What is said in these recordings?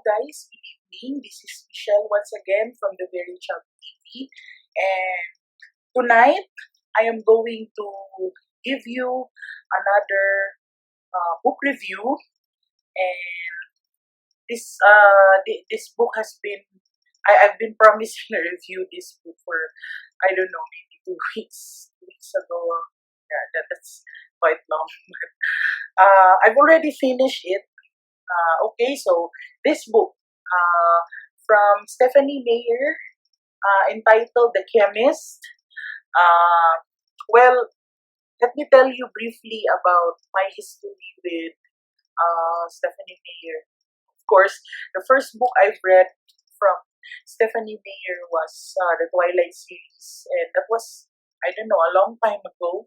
guys, good evening. This is Michelle once again from the Very Child TV. And tonight, I am going to give you another book review. And this book has been, I've been promising a review this book for, I don't know, maybe 2 weeks ago. Yeah, that's quite long. I've already finished it. Okay, so this book from Stephenie Meyer, entitled The CHEMIST. Uh, well, let me tell you briefly about my history with Stephenie Meyer. Of course, the first book I've read from Stephenie Meyer was the Twilight series, and that was, I don't know, a long time ago.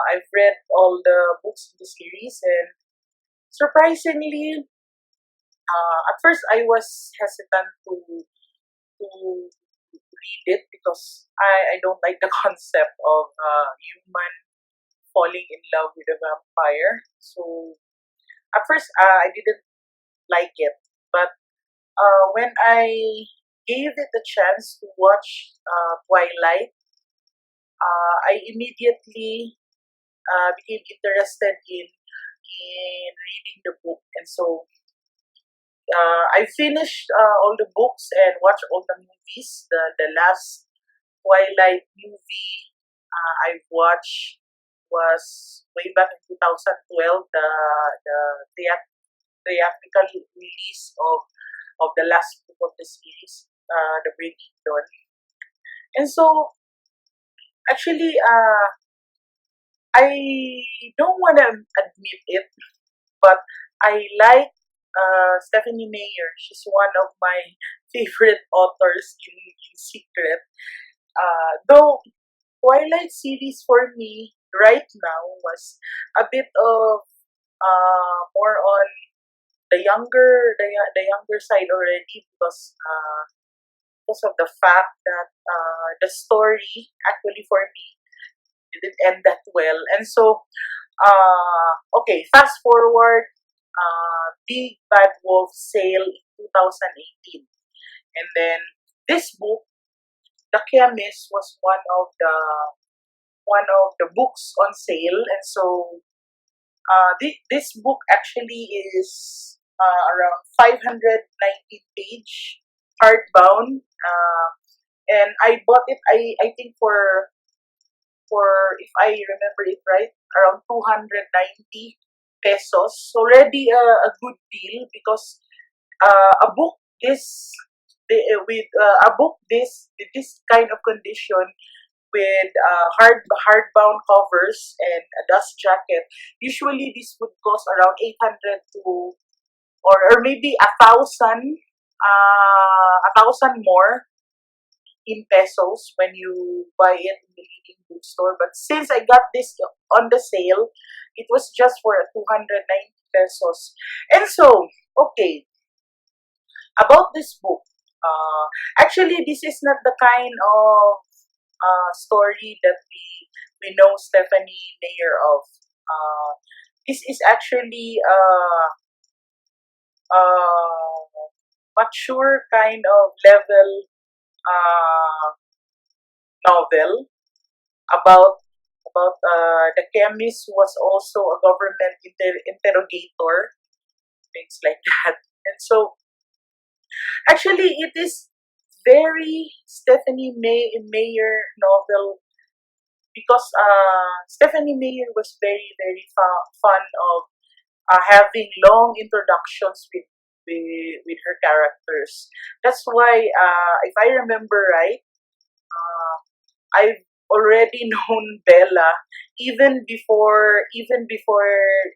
I've read all the books in the series, and surprisingly, at first I was hesitant to read it because I don't like the concept of human falling in love with a vampire. So at first I didn't like it, but when I gave it a chance to watch Twilight, I immediately became interested in reading the book, and so I finished all the books and watched all the movies. The last Twilight movie I watched was way back in 2012, the theatrical release of the last book of the series, The Breaking Dawn. And so, actually, I don't want to admit it, but I like Stephenie Meyer. She's one of my favorite authors in secret. Though Twilight series for me right now was a bit of more on the younger side already, because of the fact that the story actually for me didn't end that well. And so, okay, fast forward, Big Bad Wolf sale in 2018. And then this book, The Chemist, was one of the books on sale. And so, this book actually is around 519 page hardbound, and I bought it. I think for, if I remember it right, around 290 pesos. Already a good deal because a book with a book this kind of condition with hardbound covers and a dust jacket. Usually this would cost around 800 to, or maybe 1,000 more in pesos when you buy it in the leading bookstore. But since I got this on the sale, it was just for 290 pesos. And so, okay, about this book, actually this is not the kind of story that we know Stephenie Meyer of. This is actually a mature kind of level novel about the chemist who was also a government interrogator, things like that. And so, actually, it is very Stephenie Meyer novel because Stephenie Meyer was very fond of having long introductions with her characters. That's why, if I remember right, I've already known Bella even before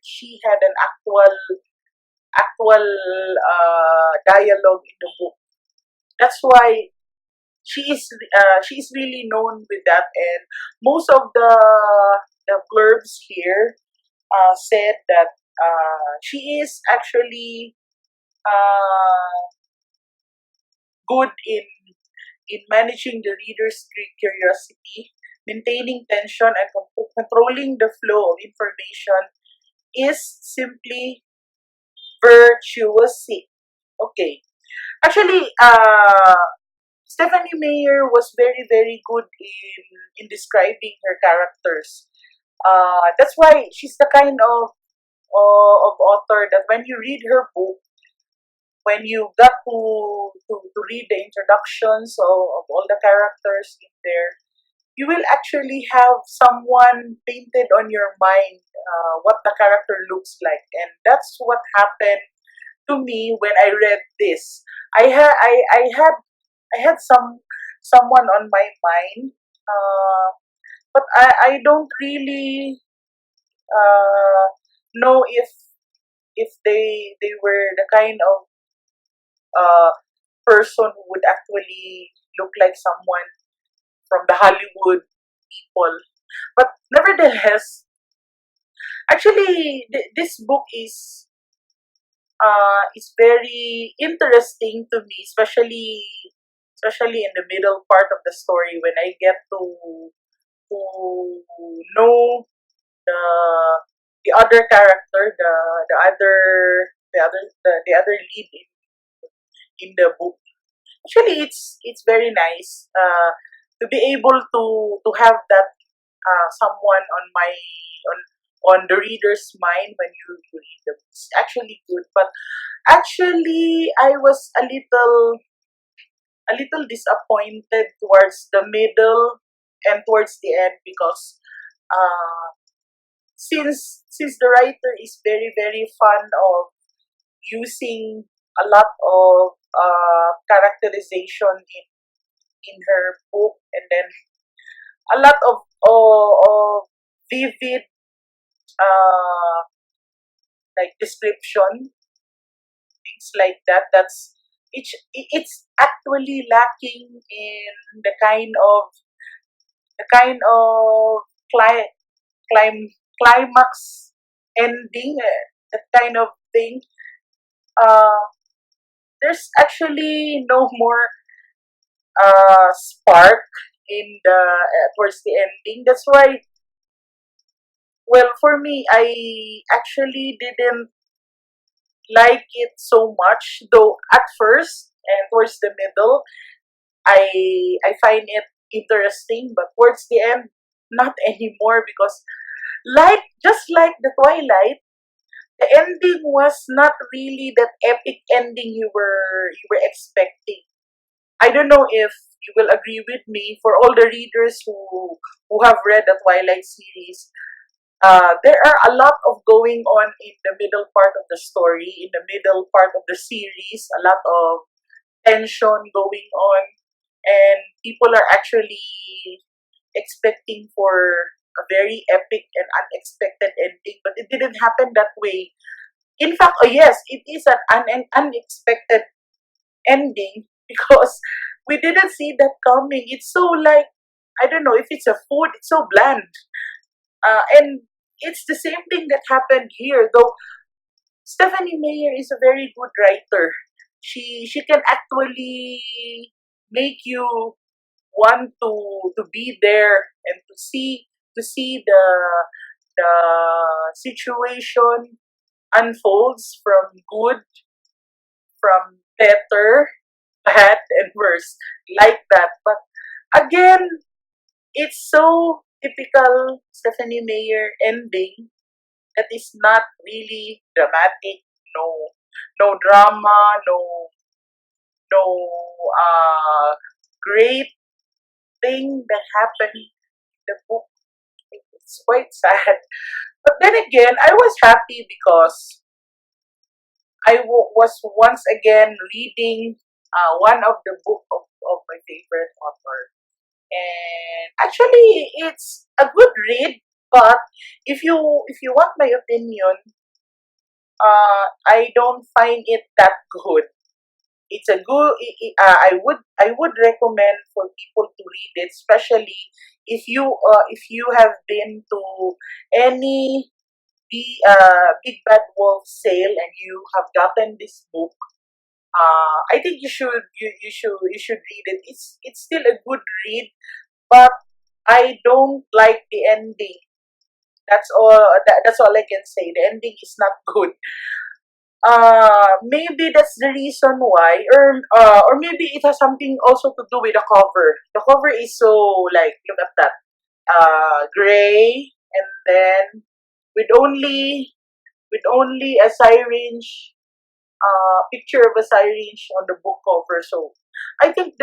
she had an actual dialogue in the book. That's why she is really known with that, and most of the blurbs here said that she is actually good in managing the reader's curiosity, maintaining tension, and controlling the flow of information is simply virtuousy. Okay. Actually, Stephenie Meyer was very, very good in describing her characters. That's why she's the kind of author that when you read her book, when you got to read the introductions of all the characters in there, you will actually have someone painted on your mind what the character looks like, and that's what happened to me when I read this. I had someone on my mind, but I don't really know if they were the kind of uh, person who would actually look like someone from the Hollywood people. But nevertheless, actually, this book is very interesting to me, especially in the middle part of the story when I get to know the the other character, the other lead in the book. Actually, it's very nice to be able to have that someone on on the reader's mind when you read the book. It's actually good, but actually, I was a little disappointed towards the middle and towards the end because uh, since the writer is very very fond of using a lot of characterization in her book, and then a lot of vivid uh, like description, things like that. It's actually lacking in the kind of cli- clim- climax ending, that kind of thing. Uh, there's actually no more spark in the towards the ending. That's why, well, for me, I actually didn't like it so much. Though at first and towards the middle, I find it interesting, but towards the end, not anymore because just like the Twilight, the ending was not really that epic ending you were expecting. I don't know if you will agree with me. For all the readers who have read the Twilight series, there are a lot of going on in the middle part of the story, in the middle part of the series. A lot of tension going on, and people are actually expecting for a very epic and unexpected ending, but it didn't happen that way. In fact, oh yes, it is an unexpected ending because we didn't see that coming. It's so like, I don't know if it's a food. It's so bland, and it's the same thing that happened here. Though Stephenie Meyer is a very good writer. She can actually make you want to be there and to see the situation unfolds from good, from better, bad, and worse, like that. But again, it's so typical Stephenie Meyer ending that is not really dramatic. No, no drama. No great thing that happened in the book. It's quite sad. But then again, I was happy because was once again reading one of the book of my favorite author. And actually, it's a good read. But if you want my opinion, I don't find it that good. It's a good. I would recommend for people to read it, especially if you have been to any Big Bad Wolf sale and you have gotten this book. I think you should read it. It's still a good read, but I don't like the ending. That's all. That's all I can say. The ending is not good. maybe that's the reason why, or maybe it has something also to do with the cover. The cover is so, like, look at that, gray, and then with only a syringe, picture of a syringe on the book cover. So I think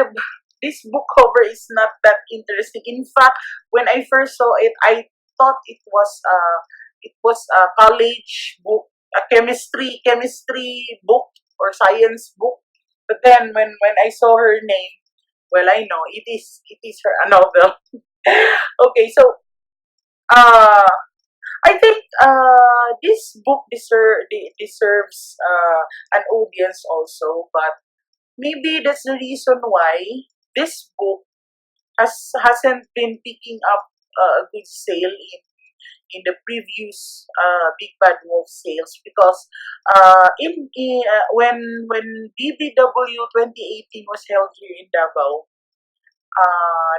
this book cover is not that interesting. In fact, when I first saw it, I thought it was a college book, a chemistry book or science book. But then when I saw her name, well, I know it is her a novel. Okay, so uh I think this book deserves an audience also, but maybe that's the reason why this book hasn't been picking up a good sale in the previous Big Bad Wolf sales, because when BBW 2018 was held here in Davao,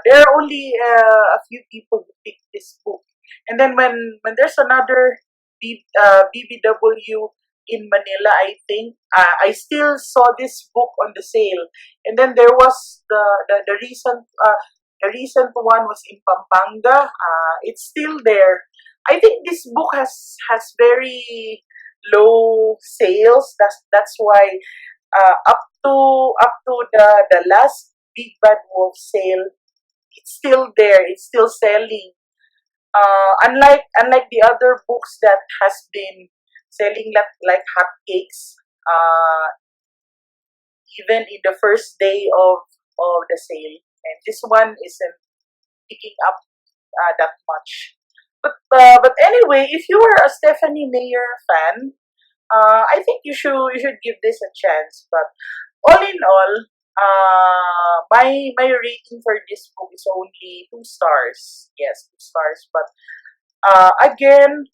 there are only a few people who picked this book. And then when there's another BBW in Manila, I think I still saw this book on the sale. And then there was the recent one was in Pampanga. It's still there. I think this book has very low sales. That's why up to the last Big Bad Wolf sale, it's still there. It's still selling. Unlike the other books that has been selling like hotcakes, even in the first day of the sale, and this one isn't picking up that much. But anyway, if you are a Stephenie Meyer fan, I think you should give this a chance. But all in all, my rating for this book is only 2 stars. Yes, 2 stars. But again,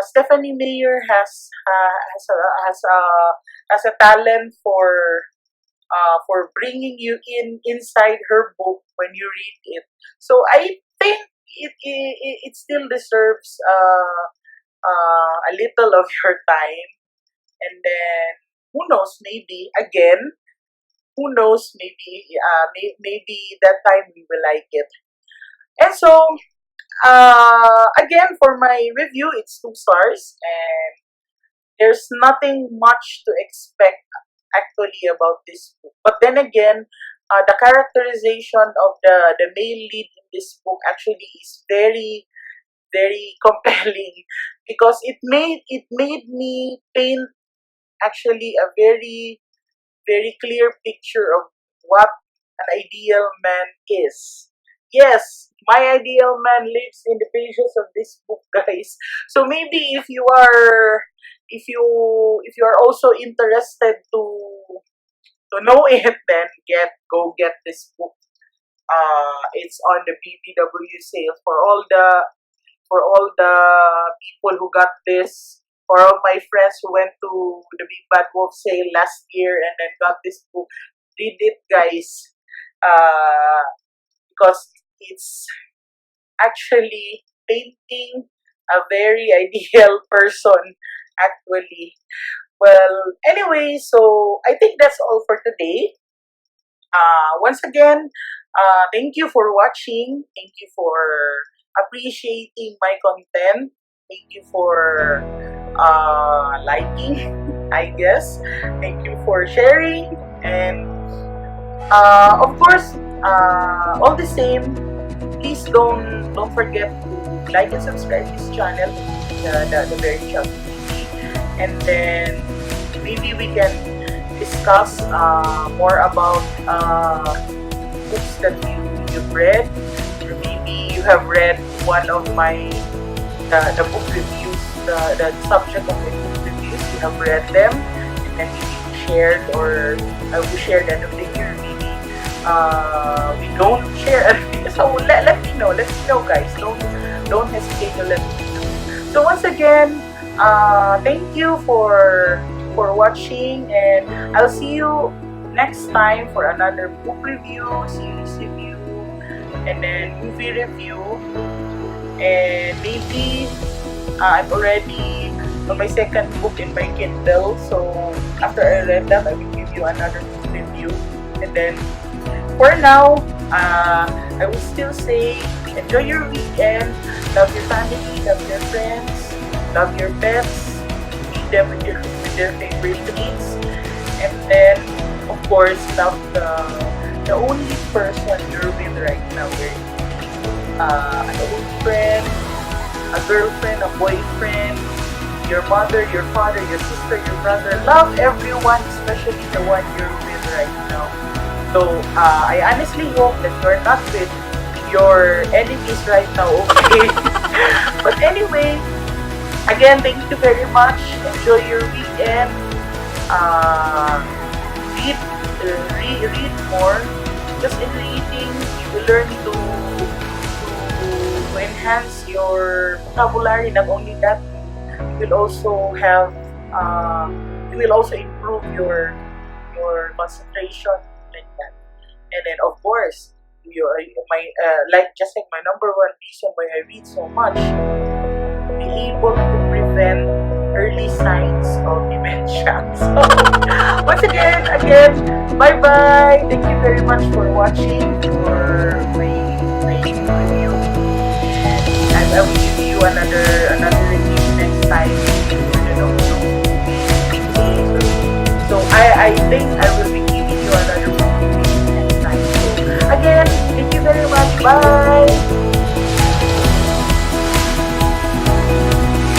Stephenie Meyer has a talent for bringing you inside her book when you read it. So I think it still deserves a little of your time, and then who knows, maybe again, who knows, maybe that time we will like it. And so again, for my review, it's 2 stars, and there's nothing much to expect actually about this book. But then again, the characterization of the male lead in this book actually is very, very compelling, because it made me paint actually a very, very clear picture of what an ideal man is. Yes, my ideal man lives in the pages of this book, guys. So maybe if you are also interested to know it, then go get this book. It's on the BBW sale for all the people who got this. For all my friends who went to the Big Bad Wolf sale last year and then got this book, read it, guys, because it's actually painting a very ideal person, actually. Well, anyway, so I think that's all for today. Once again, thank you for watching. Thank you for appreciating my content. Thank you for liking, I guess. Thank you for sharing. And of course, all the same, please don't forget to like and subscribe this channel, the Very Chubby TV. And then maybe we can discuss more about books that you've read, or maybe you have read one of my the book reviews, the subject of my book reviews. You have read them, and then maybe we shared, or we shared an opinion. Maybe we don't share anything. So let me know. Let me know, guys. Don't hesitate to let me know. So once again, thank you for watching, and I'll see you next time for another book review, series review, and then movie review. And maybe I'm already on my second book in my Kindle. So after I read that, I will give you another review. And then for now, I will still say enjoy your weekend, love your family, love your friends, love your pets, feed them with their favorite treats, and then of course love the only person you're with right now. An old friend, a girlfriend, a boyfriend, your mother, your father, your sister, your brother. Love everyone, especially the one you're with right now. So I honestly hope that you're not with your enemies right now, okay? But anyway, again, thank you very much. Enjoy your weekend. Uh, read more. Because in reading, you will learn to enhance your vocabulary. Not only that, you will also have you will also improve your concentration like that. And then of course, my like just like my number one reason why I read so much, be able to prevent early signs of dementia. So once again, bye bye. Thank you very much for watching for my review. And I will give you another review next time. You know, so I think I will be giving you another review next time. So again, thank you very much. Bye.